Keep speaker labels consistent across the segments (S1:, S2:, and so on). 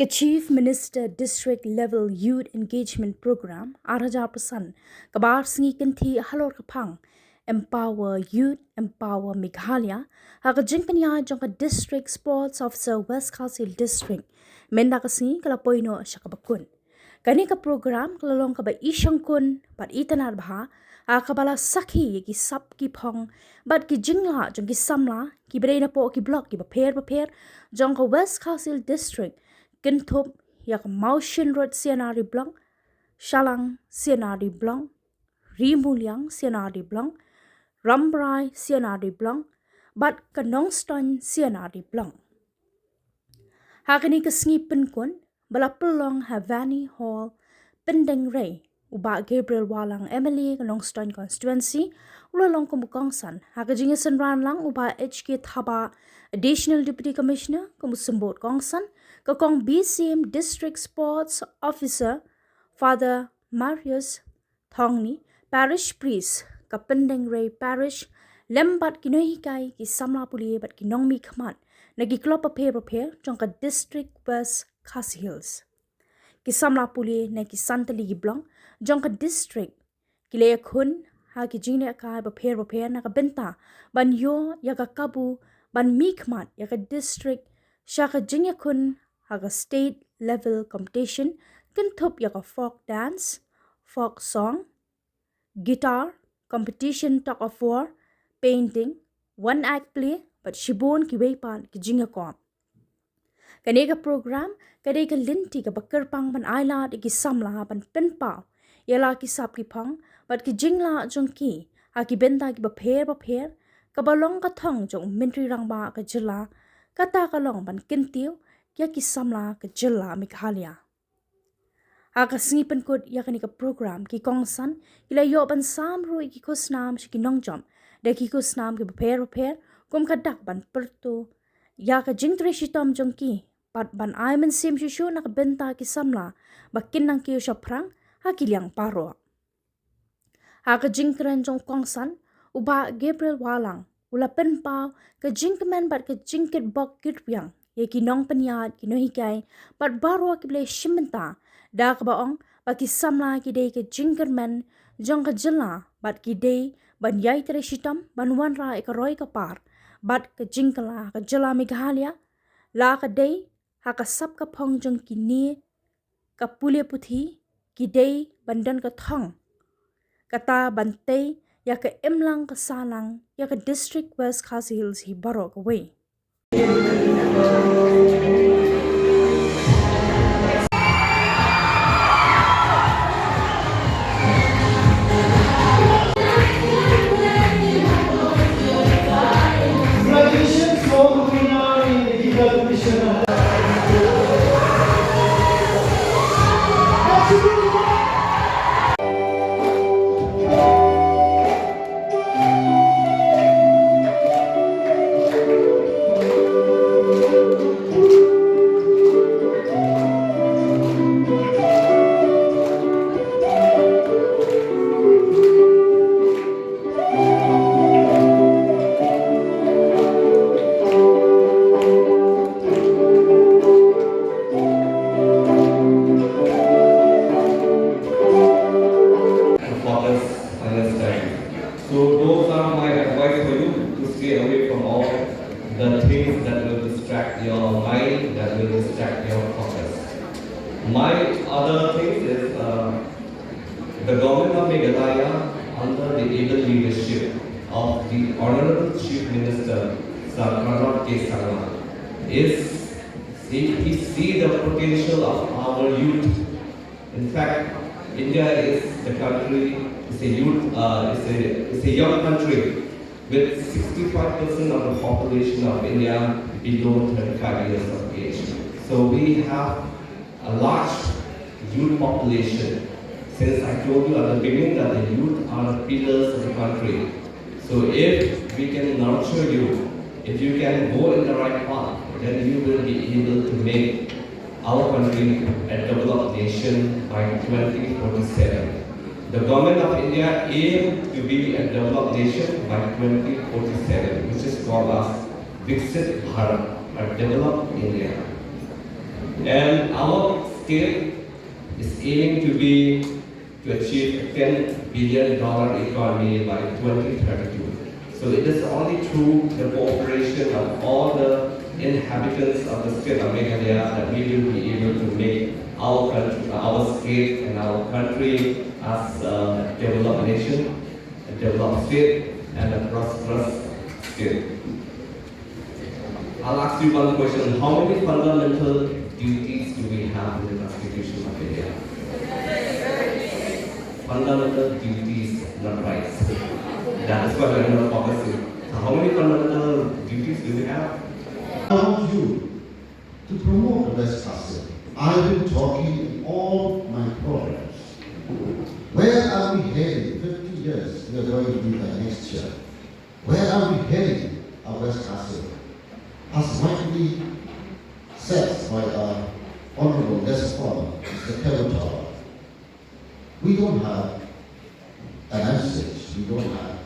S1: Chief Minister District Level Youth Engagement Program Araja kabar singi Kyntu halor kapang Empower Youth Empower Meghalaya haga jingpanya jong District Sports Officer West Council District menda kasi kalapoino syakabakun kani ka program kalalong ka ba isyang kun pat itanar bha akabala sakhi ki sap ki phong bat ki jingla jong ki samla ki breina po ki block ki ba pher jong ka West Council District Kyntu yak Motion Road Sianari Blanc, Shalang Sianari Blanc, Rimuliang Sianari Blanc, Rambrai Sianari Blanc, Bat ka Nongstoiñ Sianari Blanc. Hakani ka sngipen kun, balapulong Havani Hall, Pendeng Ray, uba Gabriel Walang MLA Nongstoiñ Constituency, ulalong kumukongsan, hakajingasan ran lang uba HK Thaba, Additional Deputy Commissioner, kumusembot kongsan, kakong BCM District Sports Officer Father Marius Thong Parish Priest Kapendeng Ray Parish lembat kinohikay ki Samla puli bat kinongmi khamat nagiklop paper jong ka District West Khasi Hills ki Samla puli na ki Santali Giblong jong ka District kilaya khun ha ki jingne ka paper na ka bynta ban yo ya ka kabu ban mi khamat ya ka District Shaka jingya kun haga state level competition Kyntu yaka folk dance, folk song, guitar, competition talk of war, painting, one act play, but shibon ki weipan ki jinga ko. Kanega program kanega linti ka bakerpang ban aila ki samla ban penpa yala ki sap ki pang but ki jingla jong ki ha ki benta ki ba pher ka balong ka thong jong mintri rangba ka jila kata ka long ban Kyntu ya ki Samla ke jilla Meghalaya. Aga singipen kod ya kani ka program ki kongsan ila yo ban samru ki kusnam shi ki nongjom de ki kusnam ki repair kum ka dak ban perto ya ka jingtre shi tom jong ki pat ban aimen sim shu na ka benta ki Samla bakin nang ki sha prang ha ki liang paro. Aga jingkren jong kongsan uba Gabriel Walang ula pen pau ka jingkemen bat ka jingket bok kitpiang ye ki nong penyat ki no hikai pat baro ki ble shimenta da ka baong ba ki Samla ki de ke jingermen jong ka jilla bat ki de ban yai tere shitam ban wan ra ka roi ka par bat ka jingkala ka jilla Meghalaya la ka de ha ka sap ka phong jong ki ni ka pule puthi ki de bandan ka thong kata bante ya ka imlang ka salang ya ka District West Khasi Hills hi baro ka way.
S2: So those are my advice for you to stay away from all the things that will distract your mind, that will distract your focus. My other things is the government of Meghalaya under the able leadership of the Honorable Chief Minister Samla is he see the potential of our youth. In fact, India is the country. It's a youth. It's a young country with 65% of the population of India below 35 years of age. So we have a large youth population. Since I told you at the beginning that the youth are the pillars of the country. So if we can nurture you, if you can go in the right path, then you will be able to make our country a developed nation by 2047. The government of India aims to be a developed nation by 2047, which is called as Viksit Bharat, a developed India. And our scale is aiming to achieve a $10 billion economy by 2032. So it is only through the cooperation of all the inhabitants of the state of Meghalaya that we will be able to make our country, our state and our country as a developed nation, a developed state, and a prosperous state. I'll ask you one question. How many fundamental duties do we have in the Constitution of India? Fundamental duties, not rights. That is what I'm going to focus on. So how many fundamental duties do we have?
S3: I want you to promote the West Pacific. I've been talking in all my programs. Where are we heading? 50 years we are going to be by next year. Where are we heading our West Pacific? As rightly said by our Honorable Guest Father, Mr. Kyntu, we don't have an message, we don't have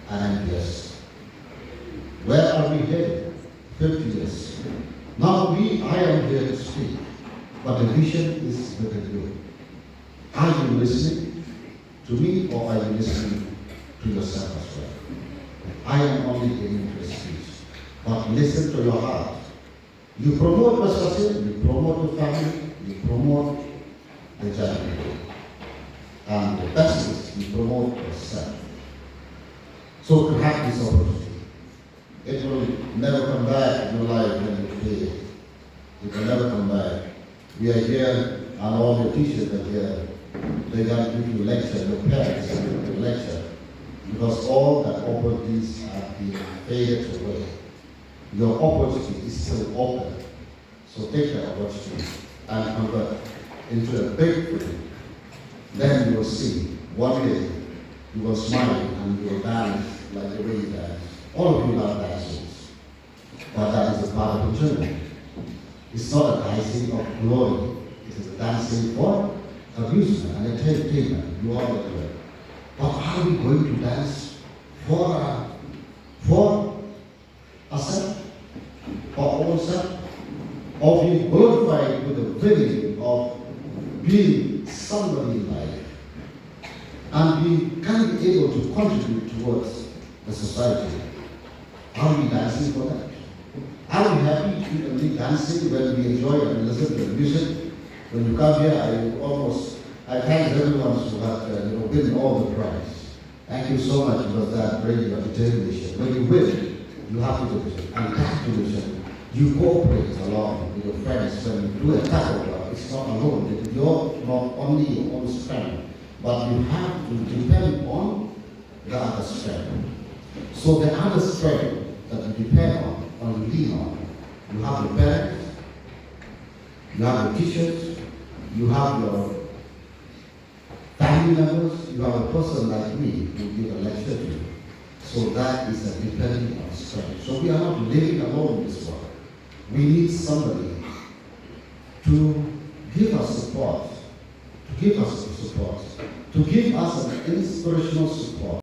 S3: an MPS. Where are we headed? 50 years. Now I am here to speak, but the vision is within you. Are you listening to me or are you listening to yourself as well? I am only giving you a speech, but listen to your heart. You promote the society, you promote the family, you promote the family. And the best is you promote yourself. So to have this opportunity, it will never come back in your life when you fail. It will never come back. We are here, and all your teachers are here. They're going to give you lecture, your parents are going to give you lecture, because all the opportunities have been faded away. Your opportunity is still open. So take that opportunity and convert into a big thing. Then you will see one day you will smile and you will dance like the way you dance. All of you love dances, but that is a part of the journey. It's not a dancing of glory, it is a dancing for amusement and entertainment. You all do it. But are we going to dance for ourselves, for ourselves, or be glorified with the feeling of being somebody in life and we can be able to contribute towards the society? Are we dancing for that? Are we happy to be only dancing when we enjoy and listen to the music? When you come here, I thank everyone who have win all the prize. Thank you so much for that bringing of determination. When you win, you have to do it. And that division, you cooperate along with your friends when you do a tackle work. It's not alone. You're not only your own strength, but you have to depend on the other strength. So the other strength that you depend on or you lean on, you have your parents, you have your teachers, you have your family members, you have a person like me who give a lecture to you. So that is a depending on strength. So we are not living alone in this world. We need somebody to give us support, to give us an inspirational support.